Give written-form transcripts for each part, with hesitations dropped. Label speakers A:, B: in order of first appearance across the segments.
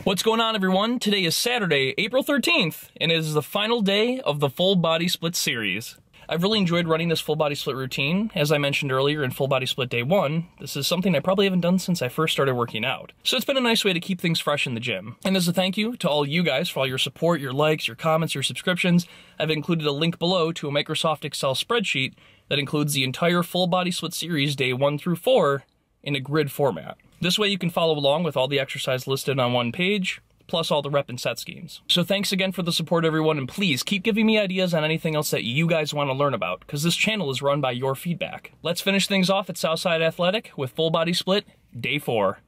A: What's going on, everyone? Today is Saturday, April 13th, and it is the final day of the full body split series. I've really enjoyed running this full body split routine. As I mentioned earlier in full body split day 1, this is something I probably haven't done since I first started working out. So it's been a nice way to keep things fresh in the gym. And as a thank you to all you guys for all your support, your likes, your comments, your subscriptions, I've included a link below to a Microsoft Excel spreadsheet that includes the entire full body split series day 1 through 4 in a grid format. This way you can follow along with all the exercise listed on one page, plus all the rep and set schemes. So thanks again for the support, everyone, and please keep giving me ideas on anything else that you guys want to learn about, because this channel is run by your feedback. Let's finish things off at Southside Athletic with full body split day 4.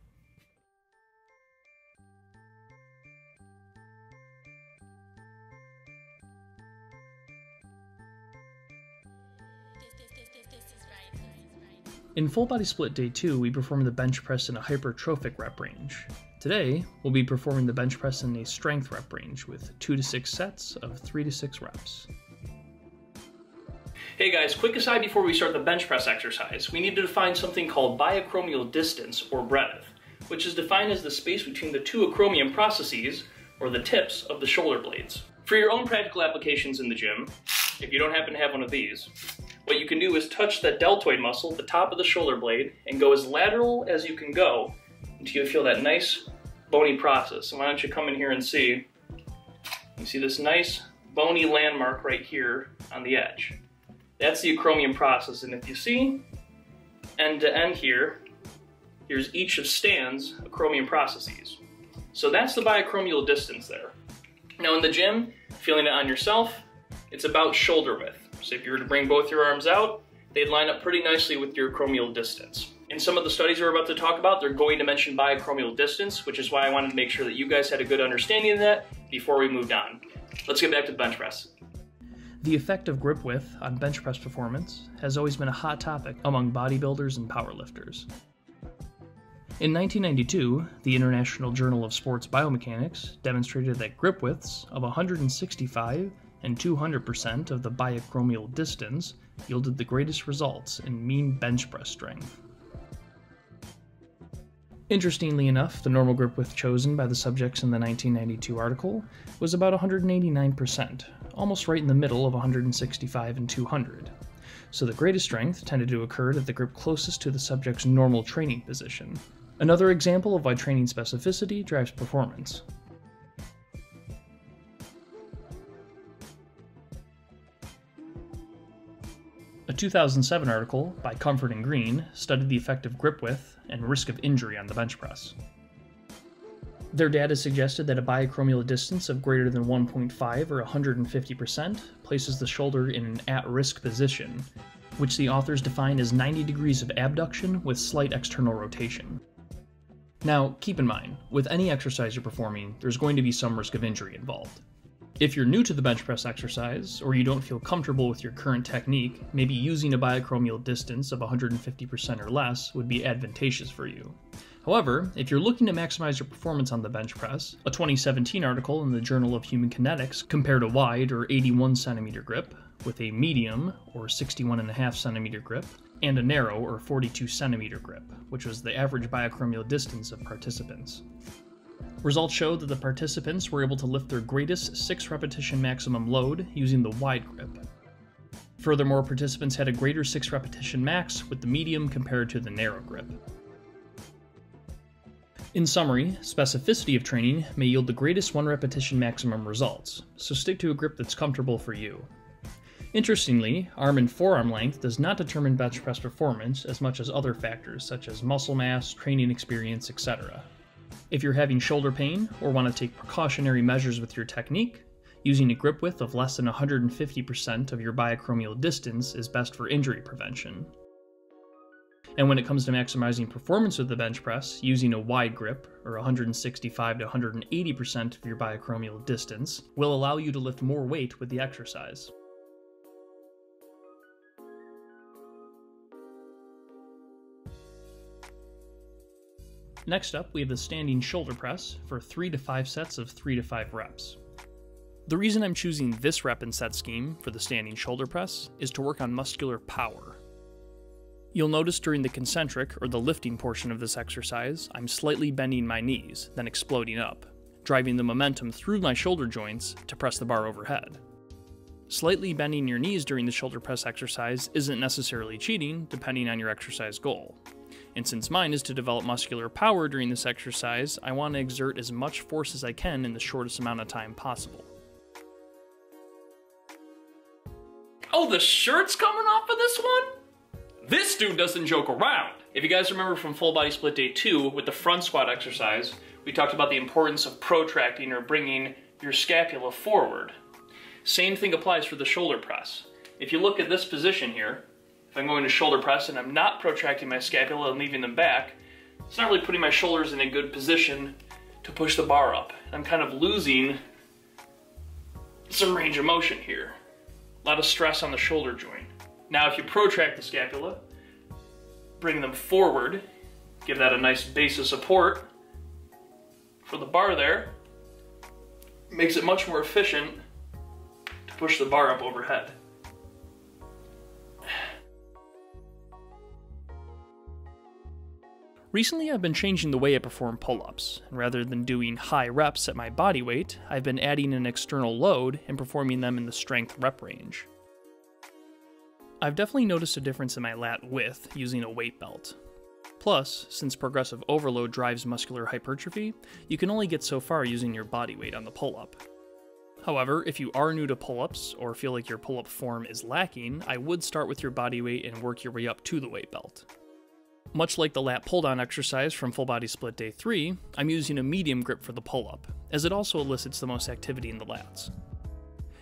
A: In full body split day 2, we performed the bench press in a hypertrophic rep range. Today, we'll be performing the bench press in a strength rep range with 2 to 6 sets of 3 to 6 reps. Hey guys, quick aside before we start the bench press exercise. We need to define something called biacromial distance, or breadth, which is defined as the space between the two acromion processes, or the tips of the shoulder blades. For your own practical applications in the gym, if you don't happen to have one of these, what you can do is touch that deltoid muscle at the top of the shoulder blade and go as lateral as you can go until you feel that nice bony process. So why don't you come in here and see, you see this nice bony landmark right here on the edge. That's the acromion process, and if you see end to end here, here's each of Stan's acromion processes. So that's the biacromial distance there. Now in the gym, feeling it on yourself, it's about shoulder width. So if you were to bring both your arms out, they'd line up pretty nicely with your acromial distance. In some of the studies we're about to talk about, they're going to mention biacromial distance, which is why I wanted to make sure that you guys had a good understanding of that before we moved on. Let's get back to the bench press. The effect of grip width on bench press performance has always been a hot topic among bodybuilders and powerlifters. In 1992, the International Journal of Sports Biomechanics demonstrated that grip widths of 165 and 200% of the biacromial distance yielded the greatest results in mean bench press strength. Interestingly enough, the normal grip width chosen by the subjects in the 1992 article was about 189%, almost right in the middle of 165 and 200. So the greatest strength tended to occur at the grip closest to the subject's normal training position. Another example of why training specificity drives performance. A 2007 article by Comfort and Green studied the effect of grip width and risk of injury on the bench press. Their data suggested that a biacromial distance of greater than 1.5 or 150% places the shoulder in an at-risk position, which the authors define as 90 degrees of abduction with slight external rotation. Now, keep in mind, with any exercise you're performing, there's going to be some risk of injury involved. If you're new to the bench press exercise, or you don't feel comfortable with your current technique, maybe using a biacromial distance of 150% or less would be advantageous for you. However, if you're looking to maximize your performance on the bench press, a 2017 article in the Journal of Human Kinetics compared a wide or 81 centimeter grip with a medium or 61.5 centimeter grip and a narrow or 42 centimeter grip, which was the average biacromial distance of participants. Results showed that the participants were able to lift their greatest 6 repetition maximum load using the wide grip. Furthermore, participants had a greater 6 repetition max with the medium compared to the narrow grip. In summary, specificity of training may yield the greatest 1 repetition maximum results, so stick to a grip that's comfortable for you. Interestingly, arm and forearm length does not determine bench press performance as much as other factors such as muscle mass, training experience, etc. If you're having shoulder pain or want to take precautionary measures with your technique, using a grip width of less than 150% of your biacromial distance is best for injury prevention. And when it comes to maximizing performance with the bench press, using a wide grip, or 165 to 180% of your biacromial distance, will allow you to lift more weight with the exercise. Next up, we have the standing shoulder press for 3 to 5 sets of 3 to 5 reps. The reason I'm choosing this rep and set scheme for the standing shoulder press is to work on muscular power. You'll notice during the concentric, or the lifting portion of this exercise, I'm slightly bending my knees, then exploding up. driving the momentum through my shoulder joints to press the bar overhead. Slightly bending your knees during the shoulder press exercise isn't necessarily cheating, depending on your exercise goal. And since mine is to develop muscular power during this exercise, I want to exert as much force as I can in the shortest amount of time possible. Oh, the shirt's coming off of this one? This dude doesn't joke around. If you guys remember from Full Body Split Day 2 with the front squat exercise, we talked about the importance of protracting or bringing your scapula forward. Same thing applies for the shoulder press. If you look at this position here, if I'm going to shoulder press and I'm not protracting my scapula and leaving them back, it's not really putting my shoulders in a good position to push the bar up. I'm kind of losing some range of motion here. A lot of stress on the shoulder joint. Now if you protract the scapula, bring them forward, give that a nice base of support for the bar there, makes it much more efficient to push the bar up overhead. Recently I've been changing the way I perform pull-ups, and rather than doing high reps at my body weight, I've been adding an external load and performing them in the strength rep range. I've definitely noticed a difference in my lat width using a weight belt. Plus, since progressive overload drives muscular hypertrophy, you can only get so far using your body weight on the pull-up. However, if you are new to pull-ups or feel like your pull-up form is lacking, I would start with your body weight and work your way up to the weight belt. Much like the lat pull-down exercise from Full Body Split Day 3, I'm using a medium grip for the pull-up, as it also elicits the most activity in the lats.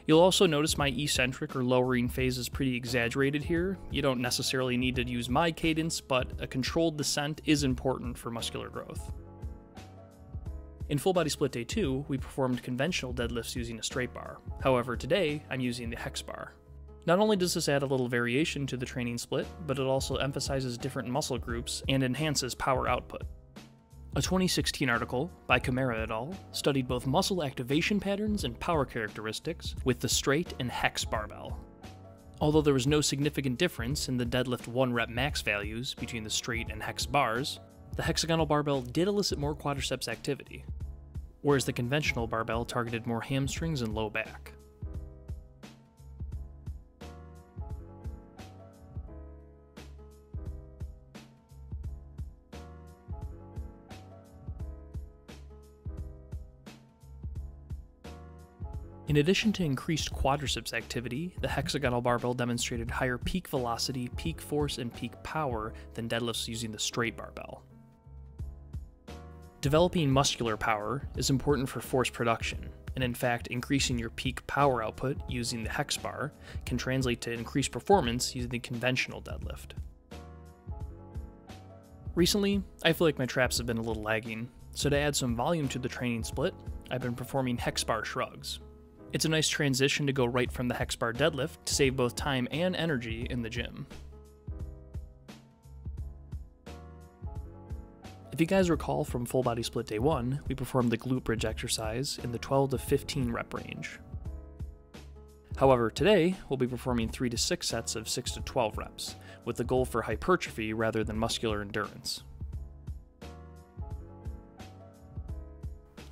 A: You'll also notice my eccentric or lowering phase is pretty exaggerated here. You don't necessarily need to use my cadence, but a controlled descent is important for muscular growth. In Full Body Split Day 2, we performed conventional deadlifts using a straight bar. However, today, I'm using the hex bar. Not only does this add a little variation to the training split, but it also emphasizes different muscle groups and enhances power output. A 2016 article by Camara et al. Studied both muscle activation patterns and power characteristics with the straight and hex barbell. Although there was no significant difference in the deadlift 1 rep max values between the straight and hex bars, the hexagonal barbell did elicit more quadriceps activity, whereas the conventional barbell targeted more hamstrings and low back. In addition to increased quadriceps activity, the hexagonal barbell demonstrated higher peak velocity, peak force, and peak power than deadlifts using the straight barbell. Developing muscular power is important for force production, and in fact, increasing your peak power output using the hex bar can translate to increased performance using the conventional deadlift. Recently, I feel like my traps have been a little lagging, so to add some volume to the training split, I've been performing hex bar shrugs. It's a nice transition to go right from the hex bar deadlift to save both time and energy in the gym. If you guys recall from Full Body Split Day 1, we performed the glute bridge exercise in the 12 to 15 rep range. However, today, we'll be performing 3 to 6 sets of 6 to 12 reps, with the goal for hypertrophy rather than muscular endurance.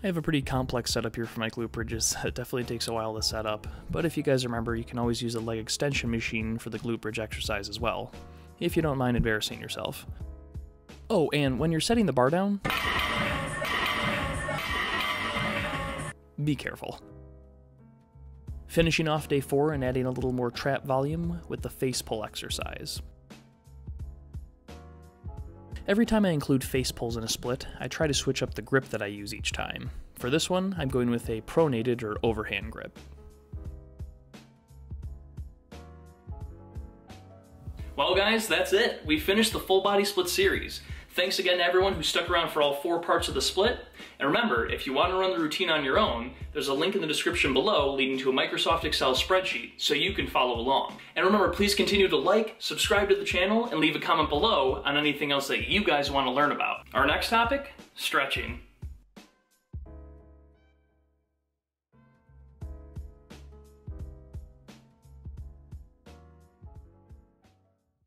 A: I have a pretty complex setup here for my glute bridges. It definitely takes a while to set up, but if you guys remember, you can always use a leg extension machine for the glute bridge exercise as well, if you don't mind embarrassing yourself. Oh, and when you're setting the bar down, be careful. Finishing off day 4 and adding a little more trap volume with the face pull exercise. Every time I include face pulls in a split, I try to switch up the grip that I use each time. For this one, I'm going with a pronated or overhand grip. Well guys, that's it. We finished the Full Body Split series. Thanks again to everyone who stuck around for all 4 parts of the split. And remember, if you want to run the routine on your own, there's a link in the description below leading to a Microsoft Excel spreadsheet so you can follow along. And remember, please continue to like, subscribe to the channel, and leave a comment below on anything else that you guys want to learn about. Our next topic, stretching.